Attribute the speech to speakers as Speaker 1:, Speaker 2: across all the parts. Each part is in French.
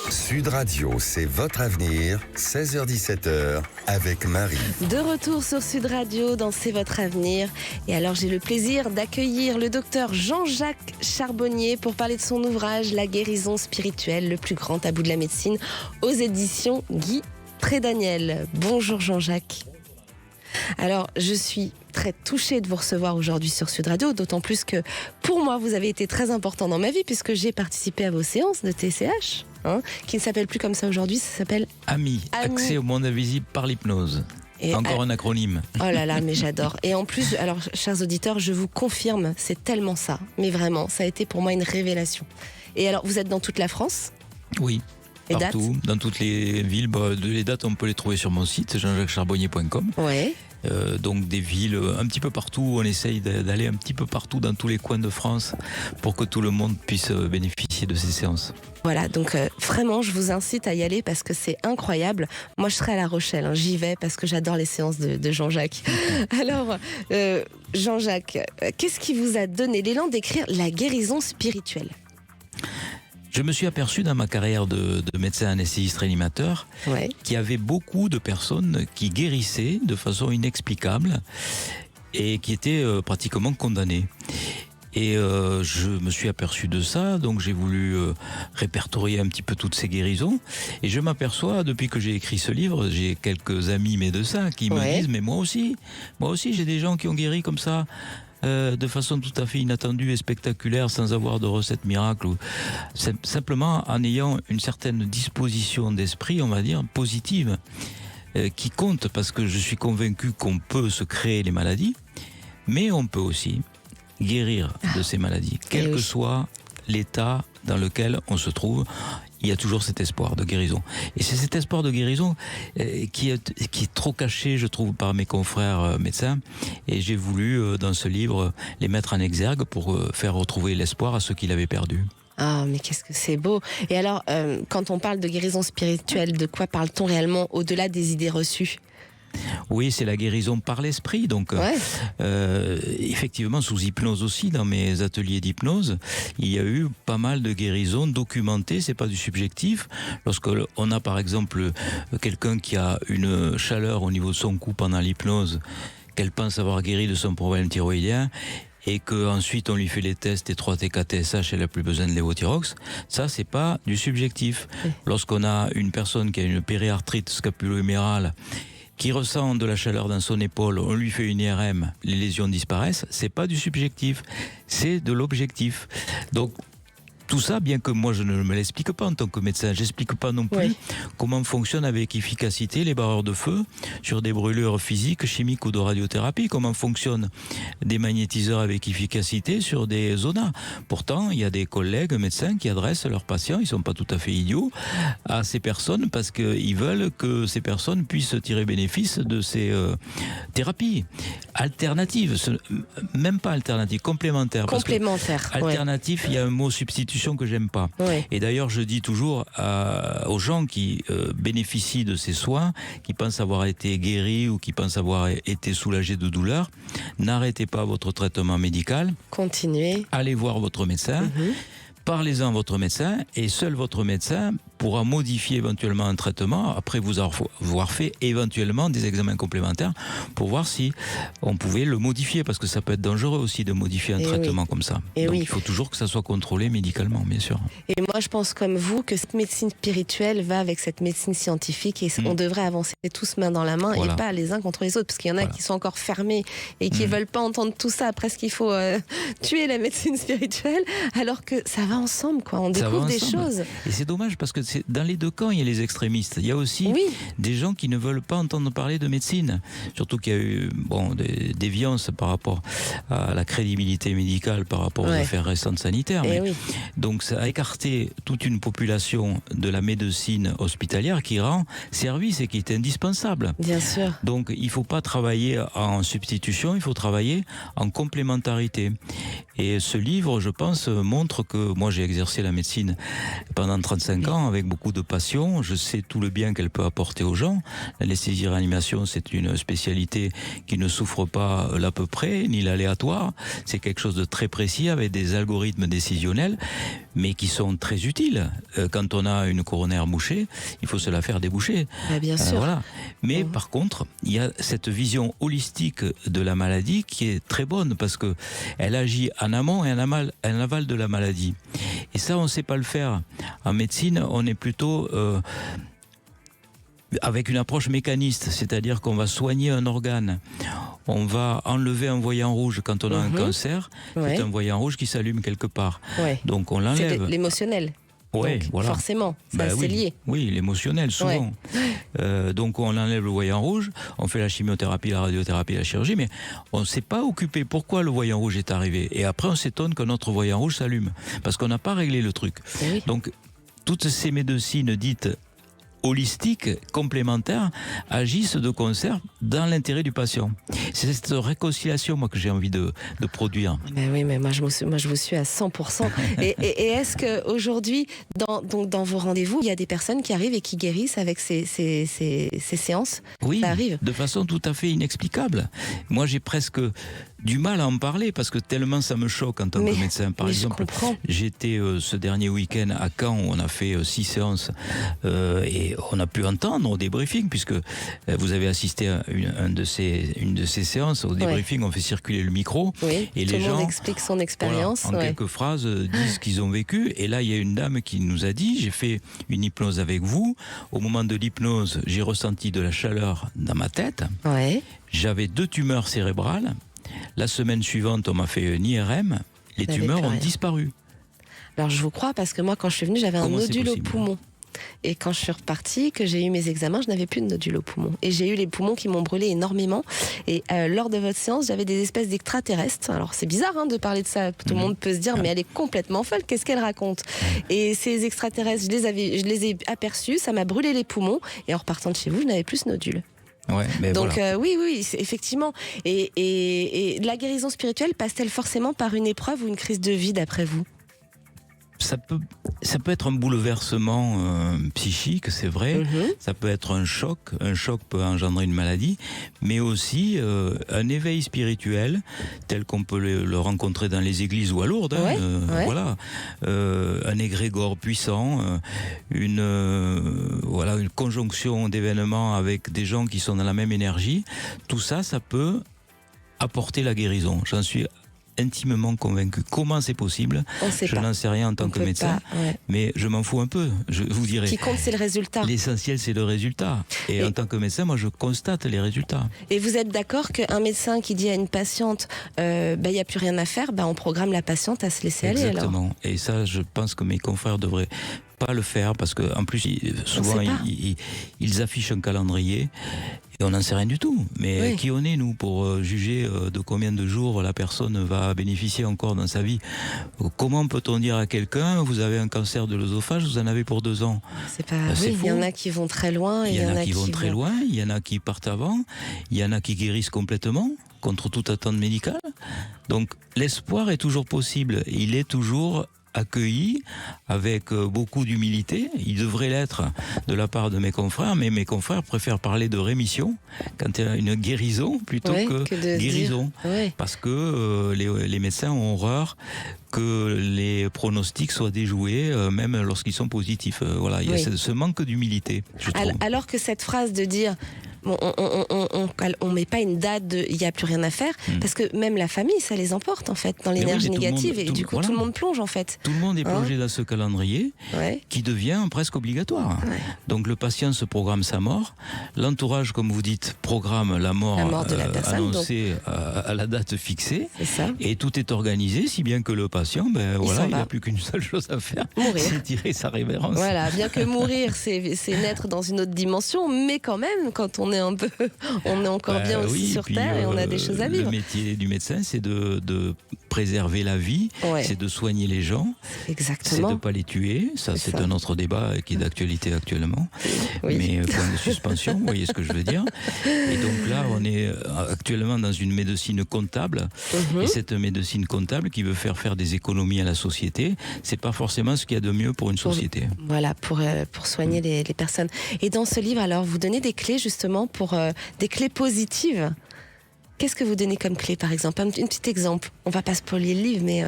Speaker 1: Sud Radio, c'est votre avenir, 16h-17h, avec Marie.
Speaker 2: De retour sur Sud Radio dans C'est votre avenir. Et alors j'ai le plaisir d'accueillir le docteur Jean-Jacques Charbonnier pour parler de son ouvrage La guérison spirituelle, le plus grand tabou de la médecine, aux éditions Guy Trédaniel. Bonjour Jean-Jacques. Alors je suis très touchée de vous recevoir aujourd'hui sur Sud Radio, d'autant plus que pour moi vous avez été très important dans ma vie puisque j'ai participé à vos séances de TCH, qui ne s'appelle plus comme ça aujourd'hui, ça s'appelle
Speaker 3: AMI, accès au monde invisible par l'hypnose. Et encore un acronyme.
Speaker 2: Oh là là, mais j'adore. Et en plus, alors chers auditeurs, je vous confirme, c'est tellement ça, mais vraiment, ça a été pour moi une révélation. Et alors, vous êtes dans toute la France ?
Speaker 3: Oui.
Speaker 2: Les
Speaker 3: partout,
Speaker 2: dates ?
Speaker 3: dans toutes les villes. Les dates, on peut les trouver sur mon site, jeanjacquescharbonnier.com.
Speaker 2: Ouais.
Speaker 3: Donc des villes un petit peu partout, on essaye d'aller un petit peu partout dans tous les coins de France pour que tout le monde puisse bénéficier de ces séances.
Speaker 2: Voilà, donc vraiment je vous incite à y aller parce que c'est incroyable. Moi je serai à La Rochelle, j'y vais parce que j'adore les séances de Jean-Jacques. Alors Jean-Jacques, qu'est-ce qui vous a donné l'élan d'écrire La guérison spirituelle ?
Speaker 3: Je me suis aperçu dans ma carrière de médecin anesthésiste réanimateur qu'il y avait beaucoup de personnes qui guérissaient de façon inexplicable et qui étaient pratiquement condamnées. Et je me suis aperçu de ça, donc j'ai voulu répertorier un petit peu toutes ces guérisons. Et je m'aperçois, depuis que j'ai écrit ce livre, j'ai quelques amis médecins qui me disent « mais moi aussi j'ai des gens qui ont guéri comme ça ». De façon tout à fait inattendue et spectaculaire, sans avoir de recette miracle, simplement en ayant une certaine disposition d'esprit, on va dire, positive, qui compte, parce que je suis convaincu qu'on peut se créer les maladies, mais on peut aussi guérir de ces maladies, quel que soit l'état dans lequel on se trouve. Il y a toujours cet espoir de guérison. Et c'est cet espoir de guérison qui est trop caché, je trouve, par mes confrères médecins. Et j'ai voulu, dans ce livre, les mettre en exergue pour faire retrouver l'espoir à ceux qui l'avaient perdu.
Speaker 2: Ah, mais qu'est-ce que c'est beau. Et alors, quand on parle de guérison spirituelle, de quoi parle-t-on réellement au-delà des idées reçues ?
Speaker 3: Oui, c'est la guérison par l'esprit. Donc, effectivement, sous hypnose aussi, dans mes ateliers d'hypnose, il y a eu pas mal de guérisons documentées. C'est pas du subjectif. Lorsqu'on a, par exemple, quelqu'un qui a une chaleur au niveau de son cou pendant l'hypnose, qu'elle pense avoir guéri de son problème thyroïdien, et qu'ensuite on lui fait les tests T3, T4, TSH, elle n'a plus besoin de lévothyrox, ça c'est pas du subjectif. Lorsqu'on a une personne qui a une périarthrite scapulo-humérale, qui ressent de la chaleur dans son épaule, on lui fait une IRM, les lésions disparaissent, c'est pas du subjectif, c'est de l'objectif. Donc, tout ça, bien que moi je ne me l'explique pas en tant que médecin, j'explique pas non plus comment fonctionnent avec efficacité les barreurs de feu sur des brûlures physiques, chimiques ou de radiothérapie, comment fonctionnent des magnétiseurs avec efficacité sur des zonas. Pourtant, il y a des collègues médecins qui adressent leurs patients, ils sont pas tout à fait idiots, à ces personnes parce qu'ils veulent que ces personnes puissent tirer bénéfice de ces thérapies alternatives, même pas alternatives, complémentaires.
Speaker 2: Complémentaires.
Speaker 3: Alternatif, il y a un mot substitution que j'aime pas. Et d'ailleurs, je dis toujours aux gens qui bénéficient de ces soins, qui pensent avoir été guéris ou qui pensent avoir été soulagés de douleur, n'arrêtez pas votre traitement médical.
Speaker 2: Continuez.
Speaker 3: Allez voir votre médecin. Parlez-en à votre médecin et seul votre médecin pourra modifier éventuellement un traitement après vous avoir fait éventuellement des examens complémentaires pour voir si on pouvait le modifier, parce que ça peut être dangereux aussi de modifier un traitement comme ça. Donc il faut toujours que ça soit contrôlé médicalement, bien sûr.
Speaker 2: Et moi je pense comme vous que cette médecine spirituelle va avec cette médecine scientifique et on devrait avancer tous main dans la main et pas les uns contre les autres, parce qu'il y en a qui sont encore fermés et qui veulent pas entendre tout ça. Presque qu'il faut tuer la médecine spirituelle, alors que ça va ensemble, quoi. On découvre des choses.
Speaker 3: Et c'est dommage parce que dans les deux camps, il y a les extrémistes. Il y a aussi des gens qui ne veulent pas entendre parler de médecine. Surtout qu'il y a eu des déviances par rapport à la crédibilité médicale, par rapport aux affaires récentes sanitaires. Donc ça a écarté toute une population de la médecine hospitalière qui rend service et qui est indispensable.
Speaker 2: Bien sûr.
Speaker 3: Donc il ne faut pas travailler en substitution, il faut travailler en complémentarité. Et ce livre, je pense, montre que moi j'ai exercé la médecine pendant 35 ans avec beaucoup de passion. Je sais tout le bien qu'elle peut apporter aux gens. L'anesthésie-réanimation, c'est une spécialité qui ne souffre pas l'à peu près, ni l'aléatoire. C'est quelque chose de très précis avec des algorithmes décisionnels, mais qui sont très utiles. Quand on a une coronaire bouchée, il faut se la faire déboucher.
Speaker 2: Bien sûr.
Speaker 3: Voilà. Mais par contre, il y a cette vision holistique de la maladie qui est très bonne parce que elle agit en amont et en aval de la maladie. Et ça, on ne sait pas le faire. En médecine, on est plutôt avec une approche mécaniste, c'est-à-dire qu'on va soigner un organe. On va enlever un voyant rouge quand on a un cancer. C'est un voyant rouge qui s'allume quelque part. Donc on l'enlève.
Speaker 2: C'est l'émotionnel.
Speaker 3: Ouais,
Speaker 2: donc,
Speaker 3: voilà.
Speaker 2: Forcément, ça c'est lié.
Speaker 3: Oui, l'émotionnel, souvent. Donc on enlève le voyant rouge, on fait la chimiothérapie, la radiothérapie, la chirurgie, mais on ne s'est pas occupé pourquoi le voyant rouge est arrivé. Et après on s'étonne que notre voyant rouge s'allume, parce qu'on n'a pas réglé le truc. Donc toutes ces médecines dites holistiques, complémentaires, agissent de concert dans l'intérêt du patient. C'est cette réconciliation, moi, que j'ai envie de produire.
Speaker 2: Ben oui, mais moi je vous suis à 100%. Et est-ce qu'aujourd'hui, dans vos rendez-vous, il y a des personnes qui arrivent et qui guérissent avec ces séances?
Speaker 3: Oui,
Speaker 2: ça arrive.
Speaker 3: De façon tout à fait inexplicable. Moi, j'ai presque du mal à en parler parce que tellement ça me choque en tant que médecin. Par exemple, j'étais ce dernier week-end à Caen où on a fait 6 séances et on a pu entendre au débriefing, puisque vous avez assisté à une de ces séances. Au débriefing, on fait circuler le micro et les gens
Speaker 2: expliquent son expérience.
Speaker 3: En quelques phrases disent ce qu'ils ont vécu. Et là, il y a une dame qui nous a dit: j'ai fait une hypnose avec vous. Au moment de l'hypnose, j'ai ressenti de la chaleur dans ma tête. J'avais 2 tumeurs cérébrales. La semaine suivante, on m'a fait une IRM. Les tumeurs ont disparu.
Speaker 2: Alors je vous crois, parce que moi, quand je suis venue, j'avais un nodule au poumon. Et quand je suis repartie, que j'ai eu mes examens, je n'avais plus de nodule au poumon. Et j'ai eu les poumons qui m'ont brûlé énormément. Et lors de votre séance, j'avais des espèces d'extraterrestres. Alors c'est bizarre de parler de ça. Tout le monde peut se dire, mais elle est complètement folle. Qu'est-ce qu'elle raconte? Et ces extraterrestres, je les ai aperçus. Ça m'a brûlé les poumons. Et en repartant de chez vous, je n'avais plus ce nodule. Donc voilà. Oui, effectivement. Et la guérison spirituelle passe-t-elle forcément par une épreuve ou une crise de vie, d'après vous?
Speaker 3: Ça peut être un bouleversement psychique, c'est vrai. Ça peut être un choc. Un choc peut engendrer une maladie, mais aussi un éveil spirituel tel qu'on peut le rencontrer dans les églises ou à Lourdes. Voilà, un égrégore puissant, une conjonction d'événements avec des gens qui sont dans la même énergie. Tout ça, ça peut apporter la guérison. J'en suis intimement convaincu. Comment c'est possible? Je n'en sais rien en tant que médecin, mais je m'en fous un peu, je vous dirais.
Speaker 2: Ce qui compte, c'est le résultat.
Speaker 3: L'essentiel, c'est le résultat. Et en tant que médecin, moi, je constate les résultats.
Speaker 2: Et vous êtes d'accord qu'un médecin qui dit à une patiente il n'y a plus rien à faire, on programme la patiente à se laisser aller?
Speaker 3: Exactement. Et ça, je pense que mes confrères devraient pas le faire, parce que en plus souvent ils affichent un calendrier et on n'en sait rien du tout. Mais qui on est, nous, pour juger de combien de jours la personne va bénéficier encore dans sa vie? Comment peut-on dire à quelqu'un: vous avez un cancer de l'œsophage, vous en avez pour 2 ans?
Speaker 2: C'est pas. Il y en a qui vont très loin.
Speaker 3: Il y en a qui vont très loin. Il y en a qui partent avant. Il y en a qui guérissent complètement contre toute attente médicale. Donc l'espoir est toujours possible. Il est toujours accueilli avec beaucoup d'humilité. Il devrait l'être de la part de mes confrères, mais mes confrères préfèrent parler de rémission quand il y a une guérison plutôt que de guérison. Parce que les médecins ont horreur que les pronostics soient déjoués, même lorsqu'ils sont positifs. Voilà, il y a ce manque d'humilité, je trouve.
Speaker 2: Alors que cette phrase de dire on met pas une date de il n'y a plus rien à faire, parce que même la famille, ça les emporte en fait dans l'énergie négative, et du coup tout le monde plonge en fait.
Speaker 3: Tout le monde est plongé dans ce calendrier qui devient presque obligatoire. Donc le patient se programme sa mort, l'entourage, comme vous dites, programme la mort de la personne, annoncée à la date fixée, et tout est organisé, si bien que le patient, il n'a plus qu'une seule chose à faire, c'est tirer sa révérence. Voilà,
Speaker 2: bien que mourir, c'est naître dans une autre dimension, mais quand même, quand on est encore bien aussi sur Terre, et on a des choses à vivre.
Speaker 3: Le métier du médecin, c'est de préserver la vie,
Speaker 2: Ouais.
Speaker 3: c'est de soigner les gens, c'est de
Speaker 2: Exactement.
Speaker 3: ne pas les tuer. Ça,
Speaker 2: C'est
Speaker 3: c'est
Speaker 2: ça.
Speaker 3: un autre débat qui est d'actualité actuellement.
Speaker 2: Oui.
Speaker 3: Mais point de suspension, vous voyez ce que je veux dire. Et donc là, on est actuellement dans une médecine comptable.
Speaker 2: Mhm.
Speaker 3: Et cette médecine comptable qui veut faire des économies à la société, c'est pas forcément ce qu'il y a de mieux pour une société.
Speaker 2: Voilà, pour soigner les personnes. Et dans ce livre, alors, vous donnez des clés justement pour des clés positives. Qu'est-ce que vous donnez comme clé, par exemple? Un petit exemple. On va pas spoiler le livre, mais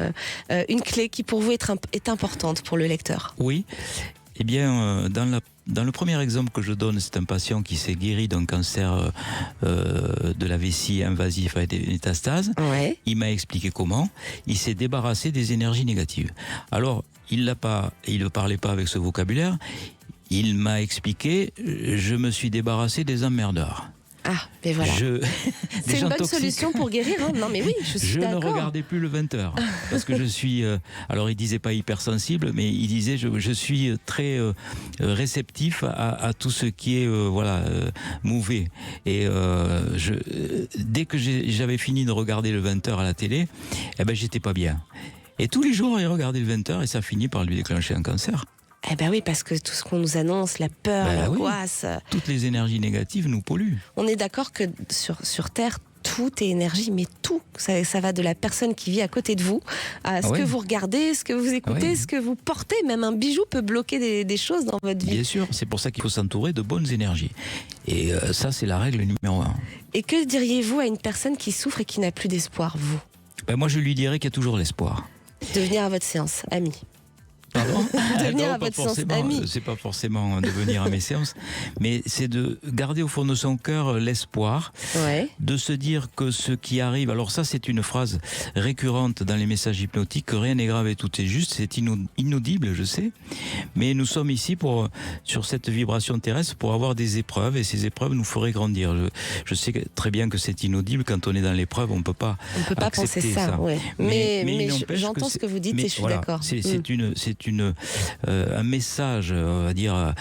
Speaker 2: une clé qui pour vous est importante pour le lecteur.
Speaker 3: Oui. Eh bien, dans le premier exemple que je donne, c'est un patient qui s'est guéri d'un cancer de la vessie invasif avec des métastases.
Speaker 2: Ouais.
Speaker 3: Il m'a expliqué comment. Il s'est débarrassé des énergies négatives. Alors, il ne parlait pas avec ce vocabulaire. Il m'a expliqué, je me suis débarrassé des emmerdeurs.
Speaker 2: Ah, mais voilà.
Speaker 3: Des
Speaker 2: C'est
Speaker 3: gens
Speaker 2: une bonne
Speaker 3: toxiques.
Speaker 2: solution pour guérir. Hein. Non, mais oui, je suis
Speaker 3: Je ne
Speaker 2: d'accord.
Speaker 3: regardais plus le 20h parce que je suis. Alors, il disait pas hypersensible, mais il disait je suis très réceptif à tout ce qui est mauvais. Et dès que j'avais fini de regarder le 20h à la télé, eh ben j'étais pas bien. Et tous les jours, il regardait le 20h et ça finit par lui déclencher un cancer.
Speaker 2: Eh ben oui, parce que tout ce qu'on nous annonce, la peur,
Speaker 3: Ben oui.
Speaker 2: l'angoisse,
Speaker 3: Toutes les énergies négatives nous polluent.
Speaker 2: on est d'accord que sur Terre, tout est énergie, mais tout. Ça va de la personne qui vit à côté de vous, à ce
Speaker 3: Ah ouais.
Speaker 2: que vous regardez, ce que vous écoutez,
Speaker 3: Ouais.
Speaker 2: ce que vous portez. Même un bijou peut bloquer des choses dans votre vie.
Speaker 3: Bien sûr, c'est pour ça qu'il faut s'entourer de bonnes énergies. Et ça, c'est la règle numéro 1.
Speaker 2: Et que diriez-vous à une personne qui souffre et qui n'a plus d'espoir, vous?
Speaker 3: Ben, moi, je lui dirais qu'il y a toujours l'espoir.
Speaker 2: De venir à votre séance, ami.
Speaker 3: Pardon
Speaker 2: De venir
Speaker 3: Non,
Speaker 2: à
Speaker 3: pas
Speaker 2: votre séance
Speaker 3: forcément,
Speaker 2: amie.
Speaker 3: c'est pas forcément de venir à mes séances, mais c'est de garder au fond de son cœur l'espoir,
Speaker 2: Ouais.
Speaker 3: de se dire que ce qui arrive, alors ça c'est une phrase récurrente dans les messages hypnotiques, que rien n'est grave et tout est juste, c'est inaudible, je sais, mais nous sommes ici sur cette vibration terrestre pour avoir des épreuves, et ces épreuves nous feraient grandir. Je sais très bien que c'est inaudible, quand on est dans l'épreuve, on peut pas
Speaker 2: On ne peut pas penser
Speaker 3: accepter
Speaker 2: ça. Ouais. Mais
Speaker 3: il n'empêche
Speaker 2: j'entends
Speaker 3: que
Speaker 2: ce que vous dites
Speaker 3: mais
Speaker 2: et je suis
Speaker 3: voilà,
Speaker 2: d'accord.
Speaker 3: C'est un message, on va dire,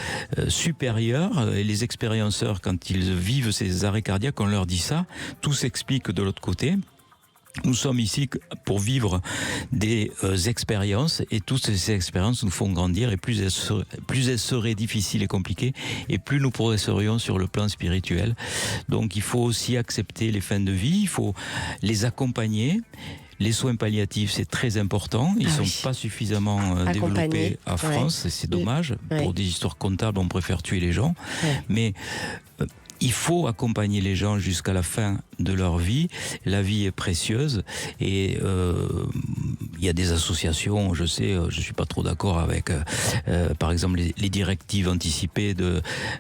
Speaker 3: supérieur. Et les expérienceurs, quand ils vivent ces arrêts cardiaques, on leur dit ça. Tout s'explique de l'autre côté. Nous sommes ici pour vivre des expériences, et toutes ces expériences nous font grandir, et plus elles seraient difficiles et compliquées, et plus nous progresserions sur le plan spirituel. Donc il faut aussi accepter les fins de vie, il faut les accompagner. Les soins palliatifs, c'est très important. Ils ne sont pas suffisamment développés en France. Ouais. C'est dommage. Ouais. Pour des histoires comptables, on préfère tuer les gens. Ouais. Mais il faut accompagner les gens jusqu'à la fin de leur vie. La vie est précieuse. Et il y a des associations, je sais, je suis pas trop d'accord avec, par exemple, les directives anticipées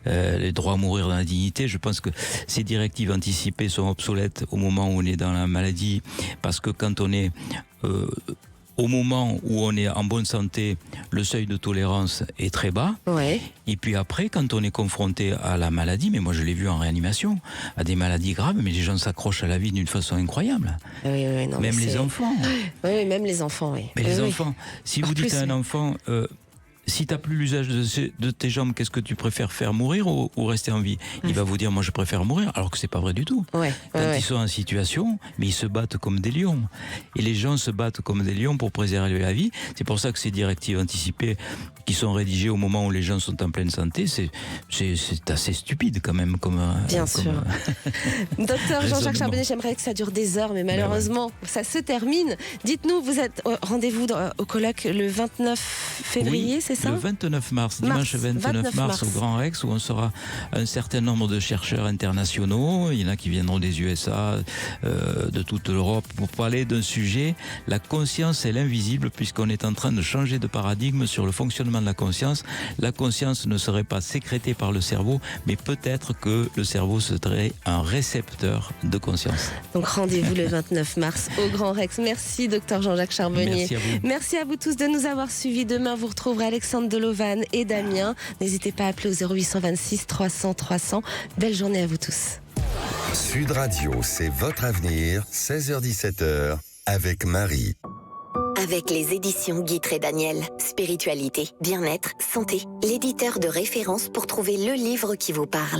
Speaker 3: les droits à mourir dans la dignité. Je pense que ces directives anticipées sont obsolètes au moment où on est dans la maladie, parce que quand on est au moment où on est en bonne santé, le seuil de tolérance est très bas.
Speaker 2: Ouais.
Speaker 3: Et puis après, quand on est confronté à la maladie, mais moi je l'ai vu en réanimation, à des maladies graves, mais les gens s'accrochent à la vie d'une façon incroyable.
Speaker 2: Oui, oui, non,
Speaker 3: même les enfants.
Speaker 2: Oui, même les enfants, oui.
Speaker 3: Mais les
Speaker 2: oui.
Speaker 3: enfants, si vous dites à un enfant... si tu n'as plus l'usage de tes jambes, qu'est-ce que tu préfères faire, mourir ou rester en vie? Il va vous dire, moi je préfère mourir, alors que c'est pas vrai du tout.
Speaker 2: Ouais,
Speaker 3: quand ils sont en situation, mais ils se battent comme des lions. Et les gens se battent comme des lions pour préserver la vie. C'est pour ça que ces directives anticipées qui sont rédigées au moment où les gens sont en pleine santé, c'est assez stupide quand même.
Speaker 2: Bien sûr. Docteur Jean-Jacques Charbonnier, j'aimerais que ça dure des heures, mais malheureusement, ça se termine. Dites-nous, vous êtes rendez-vous au colloque le 29 février,
Speaker 3: oui,
Speaker 2: c'est ça?
Speaker 3: Le 29 mars, dimanche 29 mars au Grand Rex, où on sera un certain nombre de chercheurs internationaux. Il y en a qui viendront des USA, de toute l'Europe, pour parler d'un sujet, la conscience et l'invisible, puisqu'on est en train de changer de paradigme sur le fonctionnement de la conscience. La conscience ne serait pas sécrétée par le cerveau, mais peut-être que le cerveau serait un récepteur de conscience.
Speaker 2: Donc rendez-vous le 29 mars au Grand Rex. Merci docteur Jean-Jacques Charbonnier.
Speaker 3: Merci à vous.
Speaker 2: Merci à vous tous de nous avoir suivis. Demain, vous retrouverez Alexandre Delovan et Damien. N'hésitez pas à appeler au 0826 300 300. Belle journée à vous tous.
Speaker 1: Sud Radio, c'est votre avenir, 16h-17h, avec Marie.
Speaker 4: Avec les éditions Guitre et Daniel, spiritualité, bien-être, santé, l'éditeur de référence pour trouver le livre qui vous parle.